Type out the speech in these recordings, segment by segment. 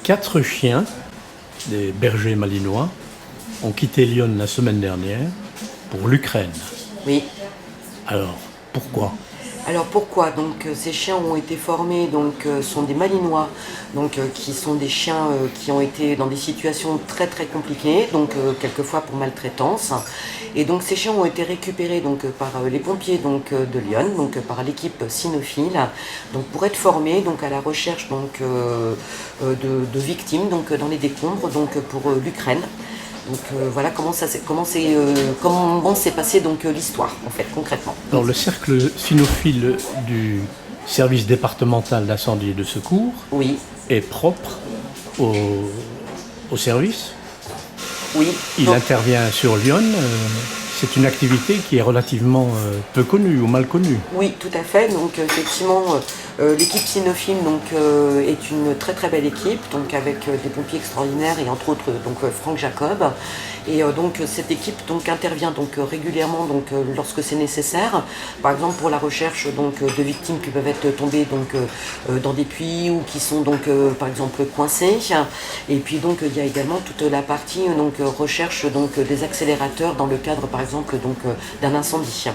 4 chiens, des bergers malinois, ont quitté Lyon la semaine dernière pour l'Ukraine. Oui. Alors, pourquoi ? Alors pourquoi? Donc ces chiens ont été formés, sont des malinois, qui sont des chiens qui ont été dans des situations très très compliquées, quelquefois pour maltraitance. Et donc ces chiens ont été récupérés par les pompiers de Lyon, par l'équipe cynophile, pour être formés à la recherche de victimes dans les décombres pour l'Ukraine. Voilà comment s'est passée l'histoire en fait concrètement. Alors le cercle cynophile du service départemental d'incendie et de secours Oui. est propre au service. Oui. Il intervient sur Lyon. C'est une activité qui est relativement peu connue ou mal connue. Oui, tout à fait. Effectivement, l'équipe cynophile est une très très belle équipe, avec des pompiers extraordinaires et entre autres Franck Jacob. Et cette équipe intervient régulièrement lorsque c'est nécessaire. Par exemple pour la recherche de victimes qui peuvent être tombées dans des puits ou qui sont par exemple coincées. Et puis il y a également toute la partie recherche des accélérateurs dans le cadre par exemple d'un incendie.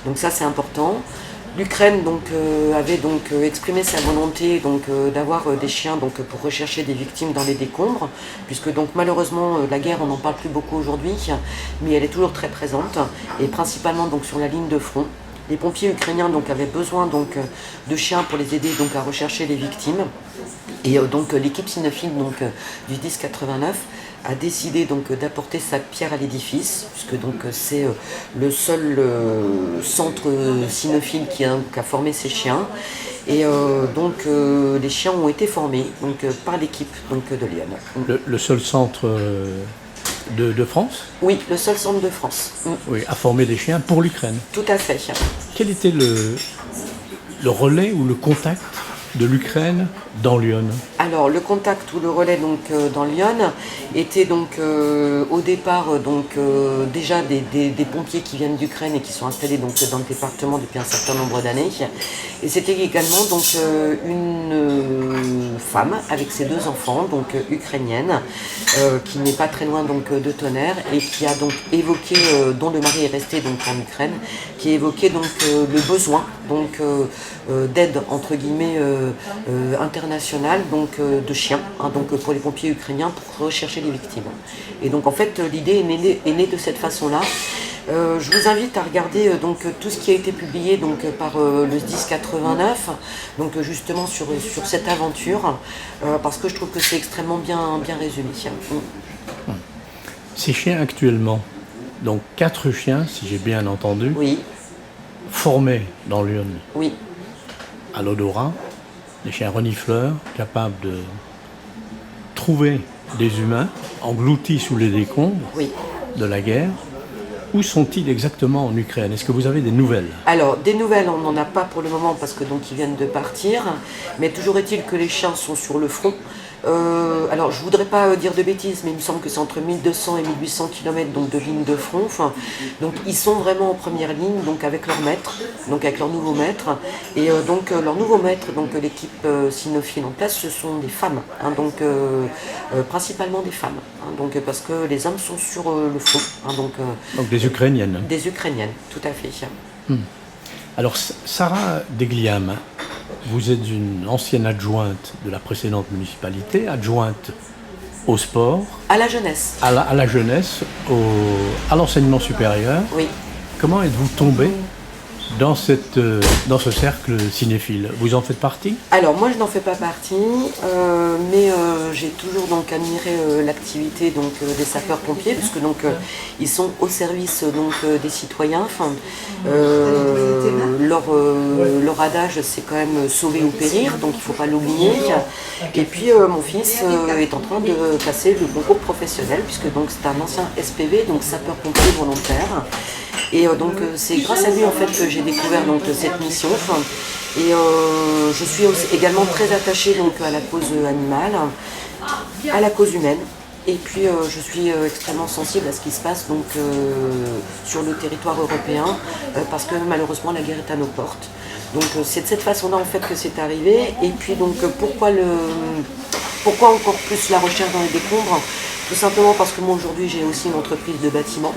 Donc ça c'est important. L'Ukraine avait exprimé sa volonté d'avoir des chiens pour rechercher des victimes dans les décombres, puisque malheureusement la guerre on n'en parle plus beaucoup aujourd'hui, mais elle est toujours très présente et principalement sur la ligne de front. Les pompiers ukrainiens avaient besoin de chiens pour les aider à rechercher les victimes. Et l'équipe cynophile du 1089 a décidé d'apporter sa pierre à l'édifice, puisque c'est le seul centre cynophile qui a formé ces chiens. Et les chiens ont été formés par l'équipe de Lyon. Le seul centre de France ? Oui, le seul centre de France. Oui, a formé des chiens pour l'Ukraine. Tout à fait. Quel était le relais ou le contact de l'Ukraine dans Lyon? Alors le contact ou le relais dans Lyon était au départ déjà des pompiers qui viennent d'Ukraine et qui sont installés dans le département depuis un certain nombre d'années. Et c'était également une femme avec ses 2 enfants, ukrainienne, qui n'est pas très loin de Tonnerre et qui a évoqué, dont le mari est resté en Ukraine, qui a évoqué le besoin d'aide entre guillemets internationale de chiens pour les pompiers ukrainiens pour rechercher les victimes. Et en fait l'idée est née de cette façon-là. Je vous invite à regarder tout ce qui a été publié par le 1089 justement sur cette aventure parce que je trouve que c'est extrêmement bien résumé. Ces chiens actuellement, 4 chiens si j'ai bien entendu, oui. Formés dans Lyon, oui. à l'odorat, des chiens renifleurs capables de trouver des humains engloutis sous les décombres oui. de la guerre. Où sont-ils exactement en Ukraine? Est-ce que vous avez des nouvelles? Alors, des nouvelles, on n'en a pas pour le moment parce que ils viennent de partir. Mais toujours est-il que les chiens sont sur le front. Alors, je ne voudrais pas dire de bêtises, mais il me semble que c'est entre 1200 et 1800 km de ligne de front. Ils sont vraiment en première ligne, avec leur maître, avec leur nouveau maître. Et leur nouveau maître, l'équipe cynophile en place, ce sont des femmes, principalement des femmes, parce que les hommes sont sur le front. Donc des Ukrainiennes. Des Ukrainiennes, tout à fait. Alors, Sarah Degliam, vous êtes une ancienne adjointe de la précédente municipalité, adjointe au sport, à la jeunesse, à la jeunesse, à l'enseignement supérieur. Oui. Comment êtes-vous tombée dans ce cercle cinéphile? Vous en faites partie? Alors moi je n'en fais pas partie, mais j'ai toujours admiré l'activité des sapeurs-pompiers, puisque ils sont au service des citoyens. Leur adage c'est quand même sauver ou périr, donc il ne faut pas l'oublier. Et puis mon fils est en train de passer le concours professionnel, puisque c'est un ancien SPV, donc sapeur-pompier volontaire. Et c'est grâce à lui en fait que j'ai découvert cette mission. Et je suis également très attachée à la cause animale, à la cause humaine. Et puis je suis extrêmement sensible à ce qui se passe sur le territoire européen, parce que malheureusement la guerre est à nos portes. Donc c'est de cette façon-là en fait que c'est arrivé. Et puis pourquoi Pourquoi encore plus la recherche dans les décombres? Tout simplement parce que moi aujourd'hui j'ai aussi une entreprise de bâtiment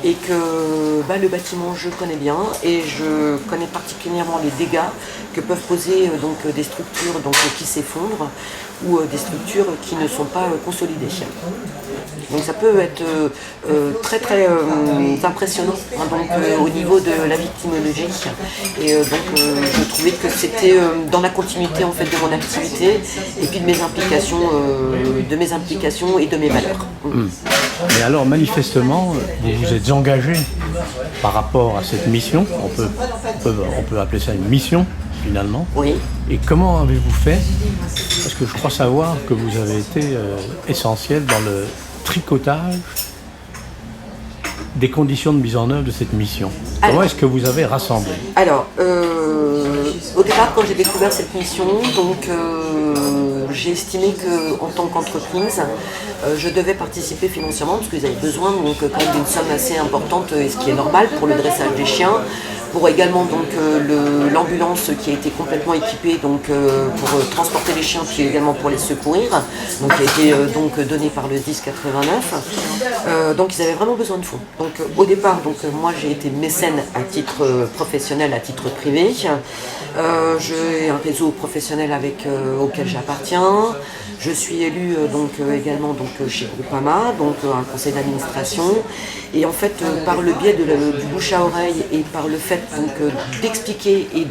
et que le bâtiment je connais bien et je connais particulièrement les dégâts que peuvent poser des structures qui s'effondrent ou des structures qui ne sont pas consolidées. Donc ça peut être très très impressionnant au niveau de la victimologie et je trouvais que c'était dans la continuité en fait de mon activité et puis de mes implications et de mes valeurs. Et alors manifestement, vous vous êtes engagé par rapport à cette mission, on peut appeler ça une mission finalement. Oui. Et comment avez-vous fait? Parce que je crois savoir que vous avez été essentiel dans le tricotage des conditions de mise en œuvre de cette mission. Comment est-ce que vous avez rassemblé? Alors, au départ, quand j'ai découvert cette mission, j'ai estimé qu'en tant qu'entreprise, je devais participer financièrement parce qu'ils avaient besoin quand même d'une somme assez importante, et ce qui est normal pour le dressage des chiens. Pour également l'ambulance qui a été complètement équipée pour transporter les chiens puis également pour les secourir, qui a été donnée par le 1089. Donc ils avaient vraiment besoin de fonds. Donc au départ moi j'ai été mécène à titre professionnel, à titre privé. J'ai un réseau professionnel auquel j'appartiens. Je suis élue également chez Groupama, un conseil d'administration. Et en fait, par le biais du bouche à oreille et par le fait d'expliquer et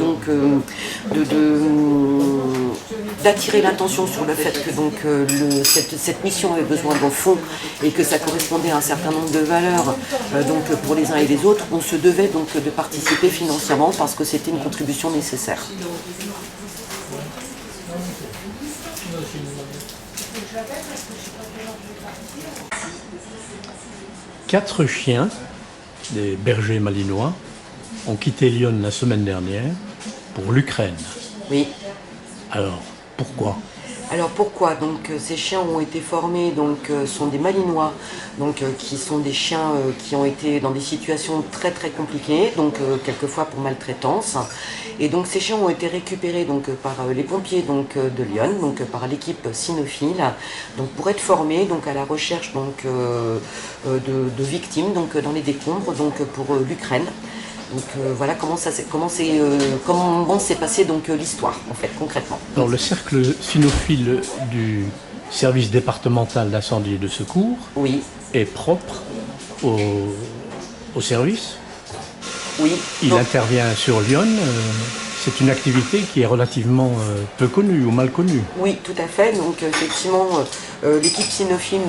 d'attirer l'attention sur le fait que cette mission avait besoin de fonds et que ça correspondait à un certain nombre de valeurs pour les uns et les autres, on se devait de participer financièrement parce que c'était une contribution nécessaire. Quatre chiens, des bergers malinois, ont quitté Lyon la semaine dernière pour l'Ukraine. Oui. Alors, pourquoi? Alors pourquoi? Ces chiens ont été formés, sont des malinois, qui sont des chiens qui ont été dans des situations très très compliquées, quelquefois pour maltraitance. Et ces chiens ont été récupérés par les pompiers de Lyon, par l'équipe cynophile, pour être formés à la recherche de victimes dans les décombres pour l'Ukraine. Voilà comment s'est passée l'histoire en fait concrètement. Alors le cercle cynophile du service départemental d'incendie et de secours oui. est propre au service. Oui. Il intervient sur Lyon. C'est une activité qui est relativement peu connue ou mal connue. Oui, tout à fait. Effectivement, l'équipe cynophile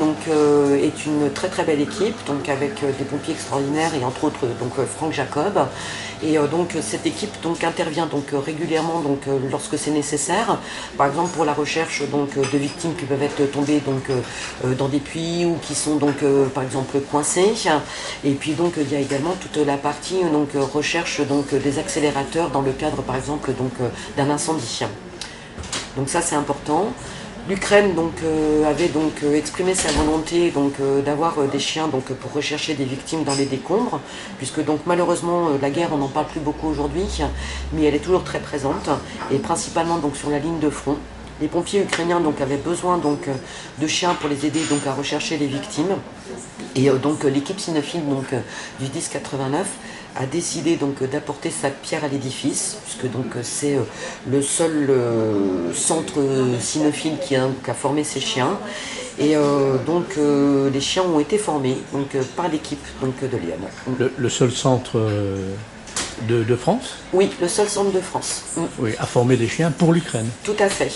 est une très très belle équipe, avec des pompiers extraordinaires et entre autres Franck Jacob. Et cette équipe intervient régulièrement lorsque c'est nécessaire. Par exemple pour la recherche de victimes qui peuvent être tombées dans des puits ou qui sont par exemple coincées. Et puis il y a également toute la partie recherche des accélérateurs dans le cadre par exemple d'un incendie. Donc ça c'est important. L'Ukraine avait exprimé sa volonté d'avoir des chiens pour rechercher des victimes dans les décombres, puisque malheureusement la guerre on n'en parle plus beaucoup aujourd'hui, mais elle est toujours très présente et principalement sur la ligne de front. Les pompiers ukrainiens avaient besoin de chiens pour les aider à rechercher les victimes. Et l'équipe cynophile du 1089 a décidé d'apporter sa pierre à l'édifice, puisque c'est le seul centre cynophile qui a formé ces chiens. Et les chiens ont été formés par l'équipe de Lyon. Le seul centre de France? Oui, le seul centre de France. Oui, à former des chiens pour l'Ukraine. Tout à fait.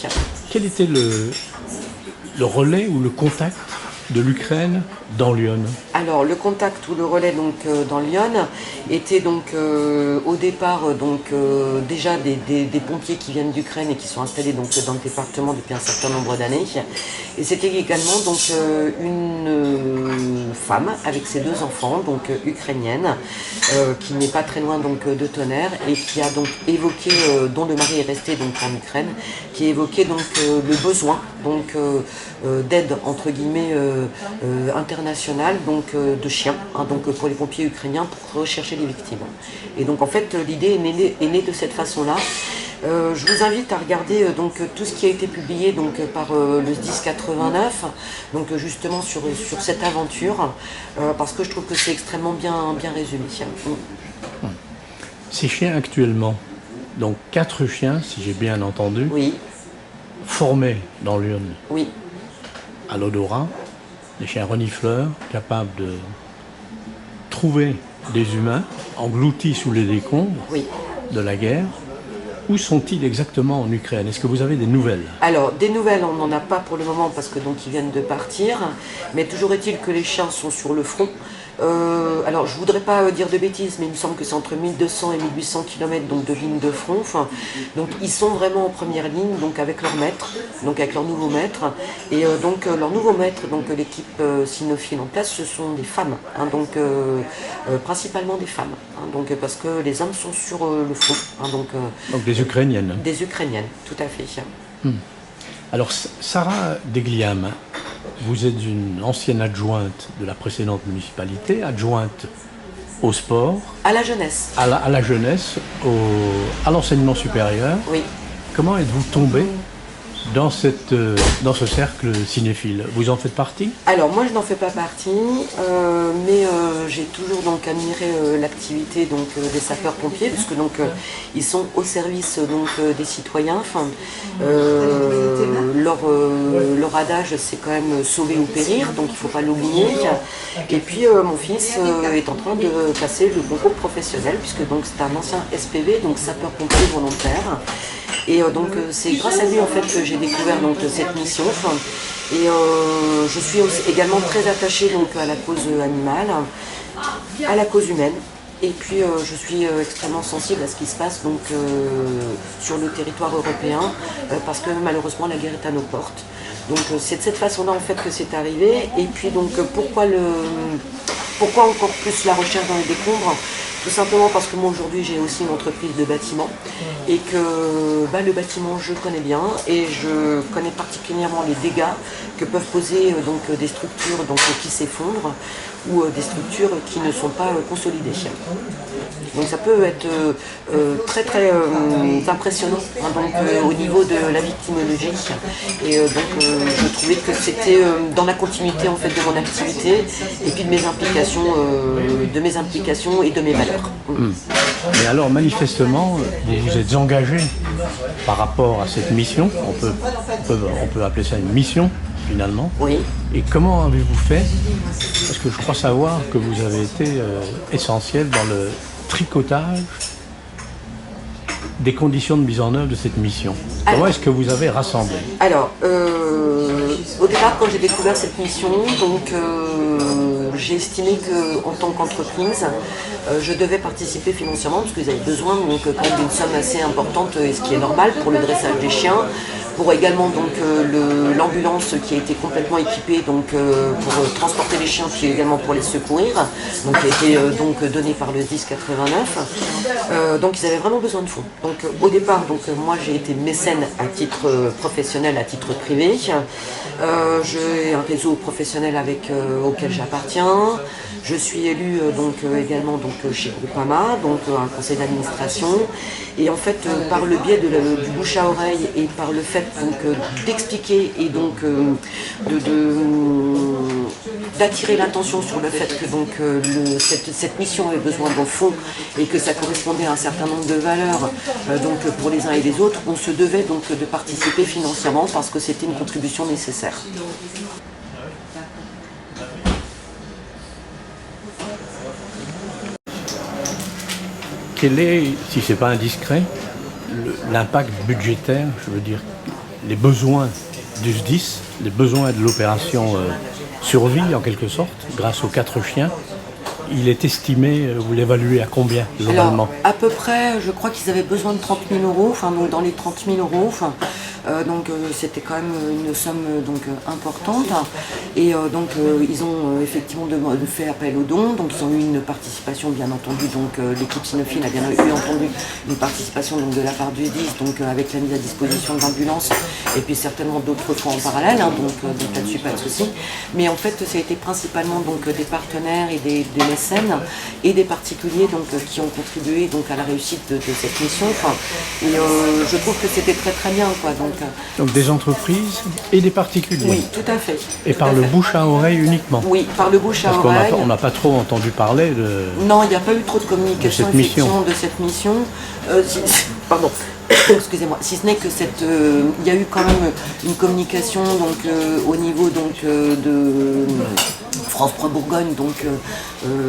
Quel était le relais ou le contact de l'Ukraine dans Lyon? Alors le contact ou le relais dans Lyon était au départ déjà des pompiers qui viennent d'Ukraine et qui sont installés dans le département depuis un certain nombre d'années. Et c'était également une femme avec ses deux enfants, ukrainienne, qui n'est pas très loin de Tonnerre et qui a évoqué, dont le mari est resté en Ukraine, qui a évoqué le besoin d'aide entre guillemets internationale de chiens pour les pompiers ukrainiens pour rechercher les victimes. Et en fait l'idée est née de cette façon-là, Je vous invite à regarder donc tout ce qui a été publié donc par le SDIS 89, donc justement sur cette aventure, parce que je trouve que c'est extrêmement bien résumé. Ces chiens actuellement, donc 4 chiens, si j'ai bien entendu, Oui, formés dans l'urne oui, à l'odorat, des chiens renifleurs, capables de trouver des humains engloutis sous les décombres oui. de la guerre. Où sont-ils exactement en Ukraine? Est-ce que vous avez des nouvelles? Alors, des nouvelles, on n'en a pas pour le moment parce que donc ils viennent de partir, mais toujours est-il que les chiens sont sur le front. Alors, je voudrais pas dire de bêtises, mais il me semble que c'est entre 1200 et 1800 km donc, de ligne de front. Enfin, donc, ils sont vraiment en première ligne, donc avec leur maître, donc avec leur nouveau maître. Et donc, leur nouveau maître, donc l'équipe cynophile en place, ce sont des femmes, hein, donc principalement des femmes, hein, donc parce que les hommes sont sur le front, hein, donc des Ukrainiennes. des Ukrainiennes, tout à fait. Alors, Sarah Degliam, vous êtes une ancienne adjointe de la précédente municipalité, adjointe au sport, À la jeunesse, à la jeunesse, à l'enseignement supérieur. oui. Comment êtes-vous tombée dans ce cercle cinéphile? Vous en faites partie? Alors moi je n'en fais pas partie, mais j'ai toujours donc admiré l'activité donc des sapeurs-pompiers, puisque donc ils sont au service donc des citoyens. Enfin, leur adage c'est quand même sauver ou périr, donc il ne faut pas l'oublier. Et puis mon fils est en train de passer le concours professionnel, puisque donc c'est un ancien SPV, donc sapeur-pompier volontaire. Et donc c'est grâce à lui en fait que j'ai découvert donc cette mission. Enfin, et je suis aussi également très attachée donc à la cause animale, à la cause humaine. Et puis je suis extrêmement sensible à ce qui se passe donc sur le territoire européen, parce que malheureusement la guerre est à nos portes. Donc c'est de cette façon-là en fait que c'est arrivé. Et puis donc pourquoi encore plus la recherche dans les décombres? Tout simplement parce que moi aujourd'hui j'ai aussi une entreprise de bâtiment et que le bâtiment je connais bien et je connais particulièrement les dégâts que peuvent poser donc des structures donc, qui s'effondrent ou des structures qui ne sont pas consolidées. Donc ça peut être très très impressionnant hein, donc, au niveau de la victimologie. Et donc je trouvais que c'était dans la continuité en fait de mon activité et puis de mes implications et de mes valeurs. Mais alors manifestement, vous vous êtes engagé par rapport à cette mission, on peut appeler ça une mission finalement. Oui. Et comment avez-vous fait? Parce que je crois savoir que vous avez été essentiel dans le tricotage des conditions de mise en œuvre de cette mission. Comment est-ce que vous avez rassemblé? Alors, au départ, quand j'ai découvert cette mission, donc j'ai estimé qu'en tant qu'entreprise, je devais participer financièrement parce qu'ils avaient besoin donc, quand même d'une somme assez importante, et ce qui est normal pour le dressage des chiens. Pour également donc l'ambulance qui a été complètement équipée donc pour transporter les chiens puis également pour les secourir, donc qui a été donc donnée par le 1089. Donc ils avaient vraiment besoin de fonds. Donc au départ donc moi j'ai été mécène à titre professionnel, à titre privé. J'ai un réseau professionnel auquel j'appartiens. Je suis élue donc également donc chez Groupama, donc un conseil d'administration. Et en fait par le biais du bouche à oreille et par le fait donc d'expliquer et donc d'attirer l'attention sur le fait que donc cette mission avait besoin de fonds et que ça correspondait à un certain nombre de valeurs donc pour les uns et les autres, on se devait donc de participer financièrement parce que c'était une contribution nécessaire. Quel est, si ce n'est pas indiscret, l'impact budgétaire, je veux dire, les besoins du SDIS, les besoins de l'opération survie en quelque sorte, grâce aux 4 chiens? Il est estimé, vous l'évaluez à combien globalement? Alors, à peu près, je crois qu'ils avaient besoin de 30 000 euros, enfin donc dans les 30 000 euros. Enfin, C'était quand même une somme importante. Et ils ont effectivement fait appel aux dons. Donc ils ont eu une participation, bien entendu. L'équipe Cynophile a bien entendu une participation de la part du SDIS, avec la mise à disposition d'ambulances et puis certainement d'autres fonds en parallèle. Donc là-dessus pas de souci. Mais en fait, ça a été principalement des partenaires et des mécènes et des particuliers qui ont contribué à la réussite de cette mission. Je trouve que c'était très très bien. Donc des entreprises et des particuliers. Oui, tout à fait. Et par le bouche à oreille uniquement. Oui, par le bouche à oreille. Parce qu'on n'a pas trop entendu parler de... Non, il n'y a pas eu trop de communication de cette mission. Pardon. Excusez-moi, si ce n'est que il y a eu quand même une communication au niveau de France Pro Bourgogne,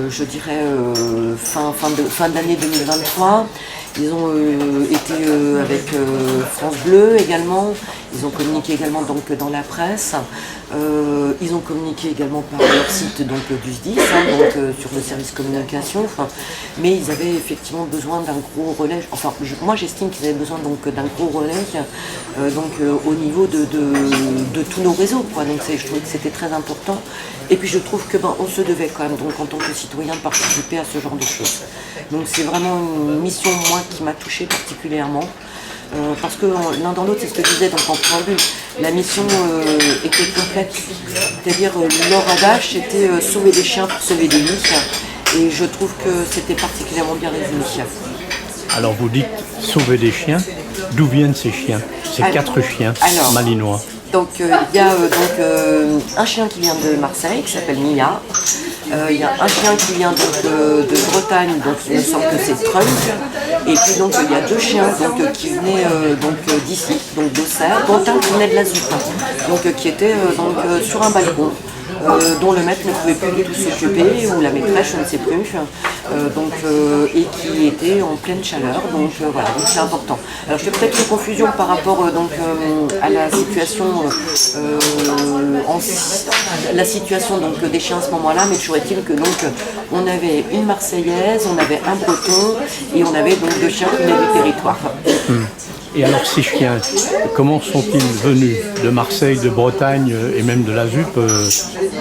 je dirais fin d'année 2023. Ils ont été avec France Bleu également. Ils ont communiqué également dans la presse. Ils ont communiqué également par leur site du SDIS, sur le service communication. Mais ils avaient effectivement besoin d'un gros relais. Moi j'estime qu'ils avaient besoin d'un gros relais au niveau de tous nos réseaux. Je trouvais que c'était très important. Et puis je trouve que on se devait quand même en tant que citoyen de participer à ce genre de choses. Donc c'est vraiment une mission moi qui m'a touchée particulièrement. Parce que l'un dans l'autre, c'est ce que je disais en préambule, la mission était complète. C'est-à-dire leur adage était sauver des chiens pour sauver des vies. Et je trouve que c'était particulièrement bien résumé. Alors vous dites sauver des chiens, d'où viennent ces chiens, ces 4 chiens malinois? Donc il y a un chien qui vient de Marseille, qui s'appelle Mia. Il y a un chien qui vient de Bretagne, donc il me semble que c'est Trunk. Et puis il y a 2 chiens qui venaient d'ici, d'Auxerre, dont un qui venait de la ZUP, qui était sur un balcon. Dont le maître ne pouvait plus du tout s'occuper, ou la maîtresse, je ne sais plus, et qui était en pleine chaleur, voilà, c'est important. Alors je fais peut-être une confusion par rapport à la situation, des chiens à ce moment-là, mais toujours est-il que on avait une Marseillaise, on avait un Breton, et on avait 2 chiens qui venaient du territoire. Et alors ces chiens, comment sont-ils venus de Marseille, de Bretagne et même de la ZUP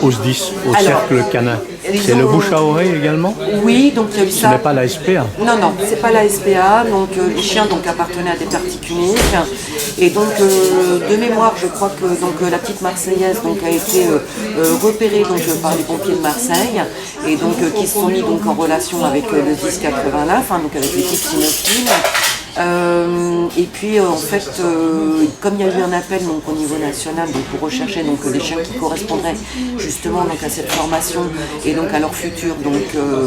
au SDIS, au cercle canin? C'est le bouche à oreille également? Oui, donc il y a eu ça. Ce n'est pas la SPA? Non, c'est pas la SPA. Les chiens appartenaient à des particuliers. Et de mémoire, je crois que la petite Marseillaise a été repérée par les pompiers de Marseille et qui se sont mis en relation avec le SDIS 89, avec l'équipe Cynophile. Et puis en fait, comme il y a eu un appel au niveau national pour rechercher des chiens qui correspondraient justement à cette formation et à leur futur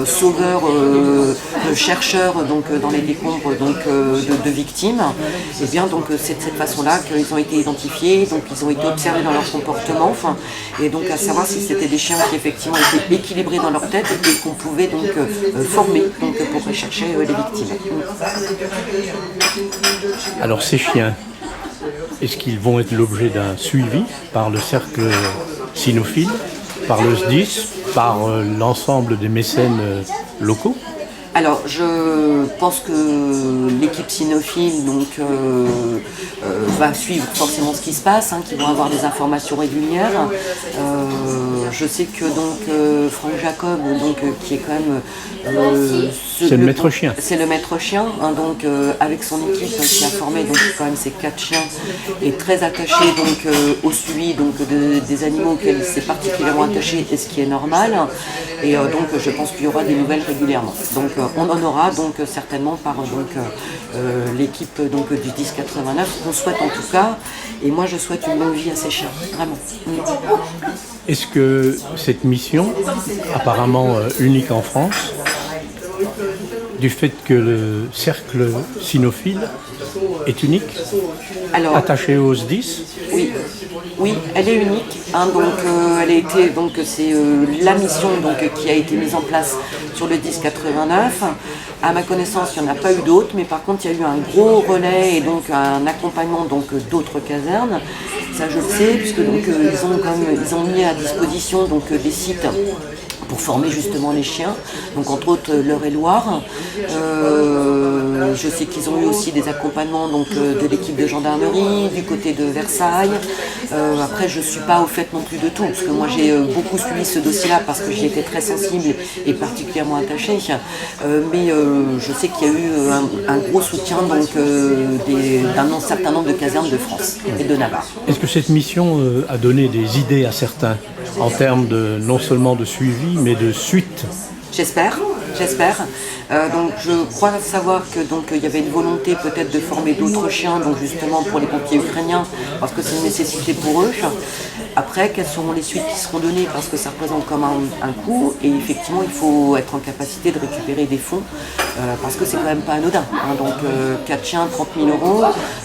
sauveurs, chercheurs dans les décombres de victimes, et bien c'est de cette façon-là qu'ils ont été identifiés, ils ont été observés dans leur comportement, et à savoir si c'était des chiens qui effectivement étaient équilibrés dans leur tête et qu'on pouvait former pour rechercher les victimes. Alors ces chiens, est-ce qu'ils vont être l'objet d'un suivi par le cercle cynophile, par le SDIS, par l'ensemble des mécènes locaux? Alors, je pense que l'équipe cynophile va suivre forcément ce qui se passe, qu'ils vont avoir des informations régulières. Je sais que Franck Jacob, qui est quand même c'est le maître chien. C'est le maître chien, avec son équipe qui a formé quand même ces 4 chiens, est très attaché au suivi des animaux auxquels il s'est particulièrement attaché, et ce qui est normal. Et je pense qu'il y aura des nouvelles régulièrement. On en aura certainement par l'équipe du SDIS 89, qu'on souhaite en tout cas, et moi je souhaite une longue vie à ces chiens, vraiment. Est-ce que cette mission, apparemment unique en France, du fait que le cercle cynophile est unique, attaché au SDIS? Oui, elle est unique. Elle a été c'est la mission qui a été mise en place sur le SDIS 89. À ma connaissance, il n'y en a pas eu d'autres, mais par contre, il y a eu un gros relais et un accompagnement d'autres casernes. Ça, je le sais, puisque ils ont mis à disposition des sites pour former justement les chiens, entre autres l'Eure-et-Loire. je sais qu'ils ont eu aussi des accompagnements donc, de l'équipe de gendarmerie, du côté de Versailles. Après, je ne suis pas au fait non plus de tout, parce que moi j'ai beaucoup suivi ce dossier-là parce que j'y étais très sensible et particulièrement attachée. Mais je sais qu'il y a eu un gros soutien donc, d'un certain nombre de casernes de France et de Navarre. Est-ce que cette mission a donné des idées à certains en termes de non seulement de suivi, mais de suite? J'espère. Donc je crois savoir que donc il y avait une volonté peut-être de former d'autres chiens, donc justement pour les pompiers ukrainiens, parce que c'est une nécessité pour eux. Après, quelles seront les suites qui seront données, parce que ça représente comme un coût, et effectivement il faut être en capacité de récupérer des fonds, parce que c'est quand même pas anodin. Donc 4 chiens, 30 000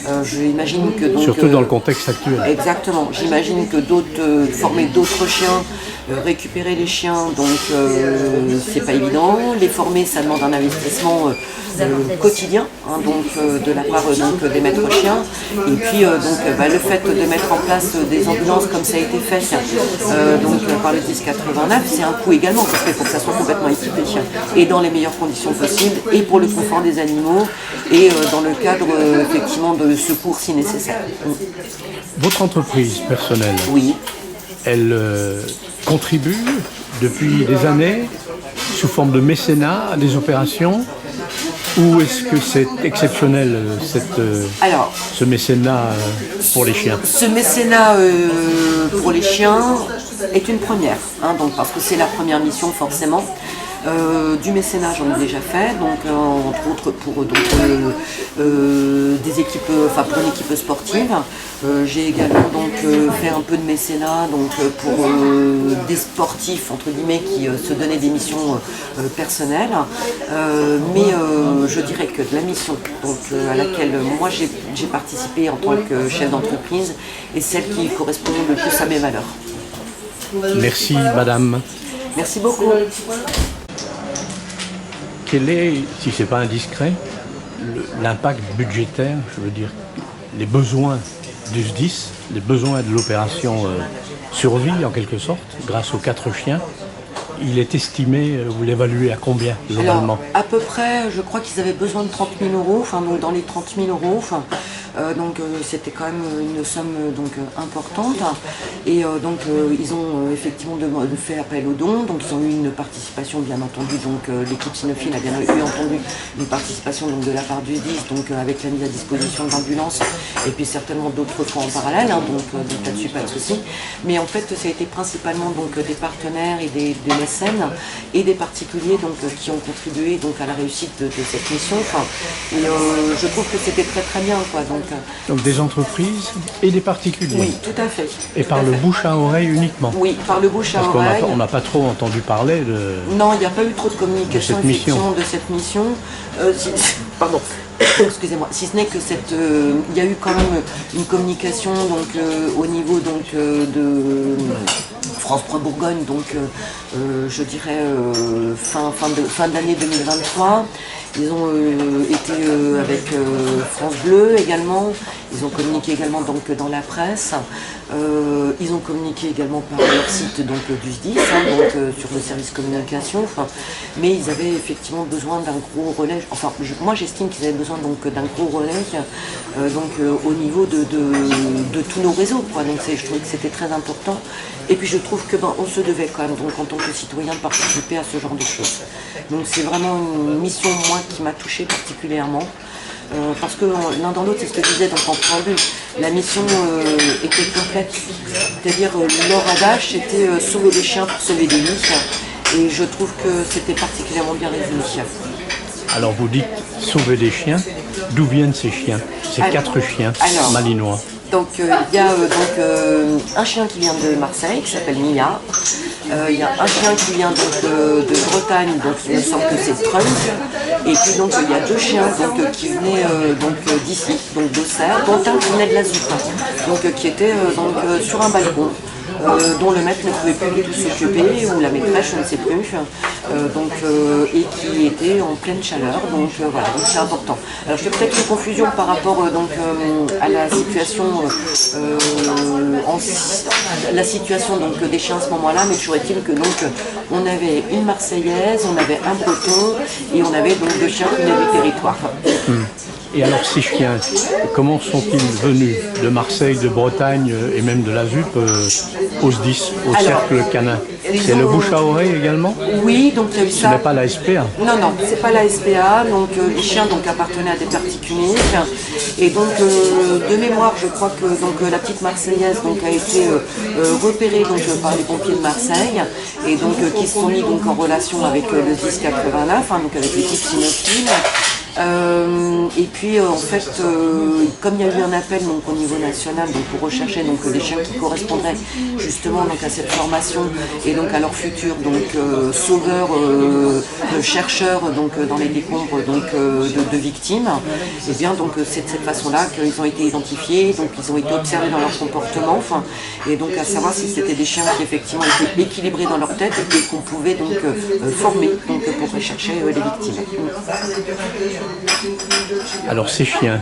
€, j'imagine que donc... Surtout dans le contexte actuel. Exactement, j'imagine que former d'autres chiens, récupérer les chiens, donc c'est pas évident. Les former, ça demande un investissement quotidien, donc de la part donc, des maîtres chiens. Et puis le fait de mettre en place des ambulances comme ça a été fait donc, par le 1089, c'est un coût également, parce qu'il faut que ça soit complètement équipé et dans les meilleures conditions possibles, et pour le confort des animaux, et dans le cadre effectivement de secours si nécessaire. Votre entreprise personnelle, Oui. elle contribue depuis des années sous forme de mécénat à des opérations, ou est-ce que c'est exceptionnel ce mécénat pour les chiens? Ce mécénat pour les chiens est une première, donc, parce que c'est la première mission forcément. Du mécénat j'en ai déjà fait, donc entre autres pour des équipes, pour une équipe sportive. J'ai également donc fait un peu de mécénat donc pour des sportifs entre guillemets qui se donnaient des missions personnelles. Mais je dirais que la mission donc, à laquelle moi j'ai participé en tant que chef d'entreprise est celle qui correspond le plus à mes valeurs. Merci madame. Merci beaucoup. Quel est, si ce n'est pas indiscret, l'impact budgétaire, je veux dire, les besoins du SDIS, les besoins de l'opération survie en quelque sorte, grâce aux 4 chiens? Il est estimé, vous l'évaluez à combien globalement? Alors, à peu près, je crois qu'ils avaient besoin de 30 000 €, donc dans les 30 000 €. Donc c'était quand même une somme donc, importante. Et donc ils ont effectivement fait appel aux dons. Donc ils ont eu une participation bien entendu. Donc l'équipe cynophile a bien entendu une participation donc, de la part du SDIS, donc avec la mise à disposition d'ambulances et puis certainement d'autres fonds en parallèle. Donc là-dessus pas de souci. Mais en fait ça a été principalement donc des partenaires et des mécènes et des particuliers donc qui ont contribué donc à la réussite de cette mission. Et je trouve que c'était très très bien quoi. Donc des entreprises et des particuliers. Oui, tout à fait. Et par le bouche à oreille uniquement. Oui, par le bouche à oreille. Parce qu'on n'a pas trop entendu parler de... Non, il n'y a pas eu trop de communication de cette mission. Pardon. Excusez-moi. Si ce n'est que il y a eu quand même une communication donc au niveau donc de France 3 Bourgogne, donc je dirais fin d'année 2023. Ils ont été avec France Bleu également. Ils ont communiqué également donc dans la presse. Ils ont communiqué également par leur site donc, du SDIS, donc, sur le service communication. Mais ils avaient effectivement besoin d'un gros relais. Enfin, moi j'estime qu'ils avaient besoin donc d'un gros relais au niveau de tous nos réseaux. Quoi. Donc je trouvais que c'était très important. Et puis je trouve que on se devait quand même donc en tant que citoyen de participer à ce genre de choses. Donc c'est vraiment une mission moi qui m'a touchée particulièrement. Parce que l'un dans l'autre, c'est ce que je disais donc en préambule, la mission était complète. C'est-à-dire leur adage c'était sauver les chiens pour sauver des vies. Et je trouve que c'était particulièrement bien résumé. Alors vous dites sauver des chiens, d'où viennent ces chiens, ces 4 chiens malinois? Donc il y a un chien qui vient de Marseille, qui s'appelle Mia. Il y a un chien qui vient de Bretagne, donc il me semble que c'est Trunk. Et puis donc il y a 2 chiens qui venaient d'ici, donc d'Auxerre, dont un qui venait de la Zoupe, donc qui était sur un balcon. dont le maître ne pouvait plus du tout s'occuper, ou la maîtresse, je ne sais plus, et qui était en pleine chaleur, donc voilà, donc c'est important. Alors je fais peut-être une confusion par rapport à la situation, des chiens à ce moment-là, mais toujours est-il que on avait une Marseillaise, on avait un Breton, et on avait donc 2 chiens qui venaient du territoire. Et alors ces chiens, comment sont-ils venus de Marseille, de Bretagne et même de la ZUP au SDIS, au cercle canin? C'est le bouche à oreille également? Oui, donc il y a eu ça. Ce n'est pas la SPA? Non, c'est pas la SPA. Donc les chiens appartenaient à des particuliers. Et donc de mémoire, je crois que la petite Marseillaise a été repérée par les pompiers de Marseille et qui se sont mis en relation avec le SDIS 89, donc avec l'équipe cynophile. Et puis en fait, comme il y a eu un appel au niveau national pour rechercher des chiens qui correspondraient justement à cette formation et à leur futur sauveurs, chercheurs dans les décombres de victimes, et bien c'est de cette façon-là qu'ils ont été identifiés, ils ont été observés dans leur comportement, et à savoir si c'était des chiens qui effectivement étaient équilibrés dans leur tête et qu'on pouvait former pour rechercher les victimes. Alors ces chiens,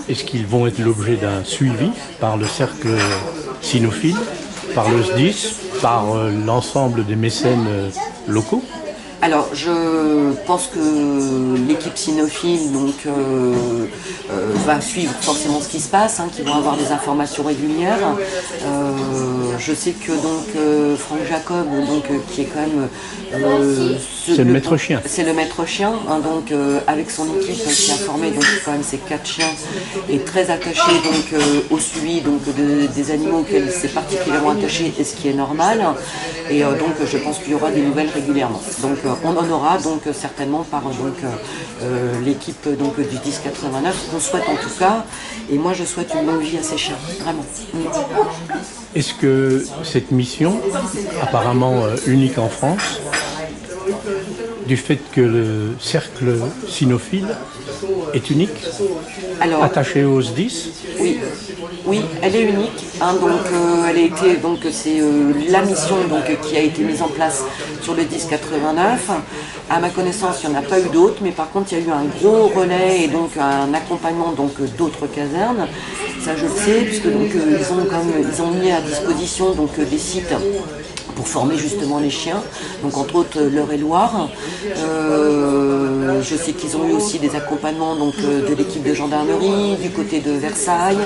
est-ce qu'ils vont être l'objet d'un suivi par le cercle cynophile, par le SDIS, par l'ensemble des mécènes locaux? Alors, je pense que l'équipe cynophile va suivre forcément ce qui se passe, qu'ils vont avoir des informations régulières. Je sais que Franck Jacob, qui est quand même c'est le maître chien. C'est le maître chien, avec son équipe qui a formé quand même ces 4 chiens, est très attaché au suivi des animaux auxquels il s'est particulièrement attaché, et ce qui est normal. Et je pense qu'il y aura des nouvelles régulièrement. On en aura certainement par l'équipe du 1089, qu'on souhaite en tout cas, et moi je souhaite une longue vie à ces chiens, vraiment. Est-ce que cette mission, apparemment unique en France, du fait que le cercle cynophile est unique, attaché au SDIS? Oui, elle est unique. Elle a été c'est la mission qui a été mise en place sur le 1089. À ma connaissance, il n'y en a pas eu d'autres, mais par contre, il y a eu un gros relais et un accompagnement d'autres casernes. Ça, je le sais, puisque ils ont mis à disposition des sites pour former justement les chiens, entre autres l'Eure-et-Loire. Je sais qu'ils ont eu aussi des accompagnements de l'équipe de gendarmerie, du côté de Versailles.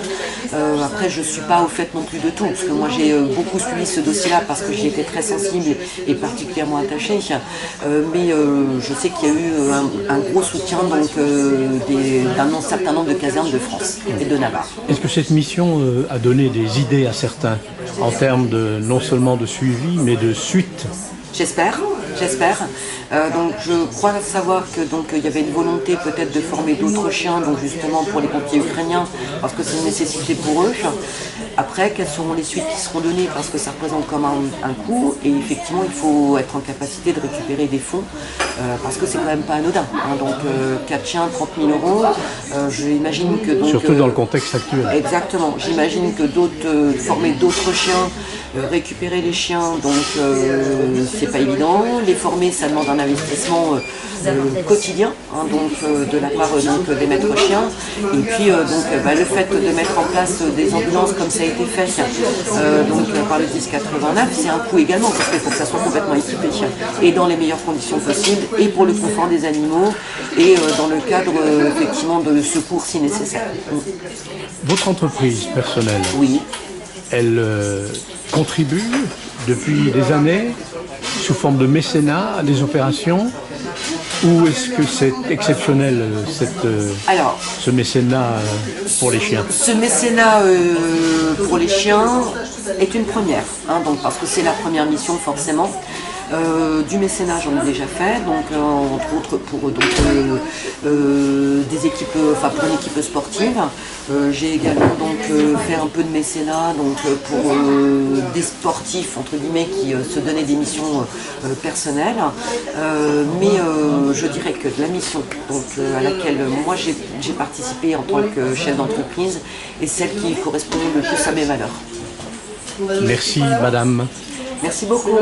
Après, je ne suis pas au fait non plus de tout, parce que moi j'ai beaucoup suivi ce dossier-là parce que j'y étais très sensible et particulièrement attachée. Mais je sais qu'il y a eu un gros soutien d'un certain nombre de casernes de France et de Navarre. Est-ce que cette mission a donné des idées à certains en termes non seulement de suivi, mais de suite? J'espère. Je crois savoir que il y avait une volonté peut-être de former d'autres chiens, justement pour les pompiers ukrainiens, parce que c'est une nécessité pour eux. Après, quelles seront les suites qui seront données, parce que ça représente comme un coût, et effectivement il faut être en capacité de récupérer des fonds, parce que c'est quand même pas anodin. 4 chiens, 30 000 €, j'imagine que surtout dans le contexte actuel. Exactement, j'imagine que former d'autres chiens, récupérer les chiens, c'est pas évident. Les former, ça demande un investissement quotidien, de la part des maîtres chiens. Et puis le fait de mettre en place des ambulances comme ça a été fait par le 1089, c'est un coût également, parce qu'il faut que ça soit complètement équipé et dans les meilleures conditions possibles, et pour le confort des animaux, et dans le cadre effectivement de secours si nécessaire. Votre entreprise personnelle, oui, elle contribue depuis des années sous forme de mécénat à des opérations, ou est-ce que c'est exceptionnel ce mécénat pour les chiens? Ce mécénat pour les chiens est une première, parce que c'est la première mission forcément. Du mécénat, j'en ai déjà fait, entre autres pour des équipes, pour une équipe sportive. J'ai également fait un peu de mécénat pour des sportifs entre guillemets qui se donnaient des missions personnelles. Mais je dirais que la mission à laquelle moi j'ai participé en tant que chef d'entreprise est celle qui correspond le plus à mes valeurs. Merci madame. Merci beaucoup.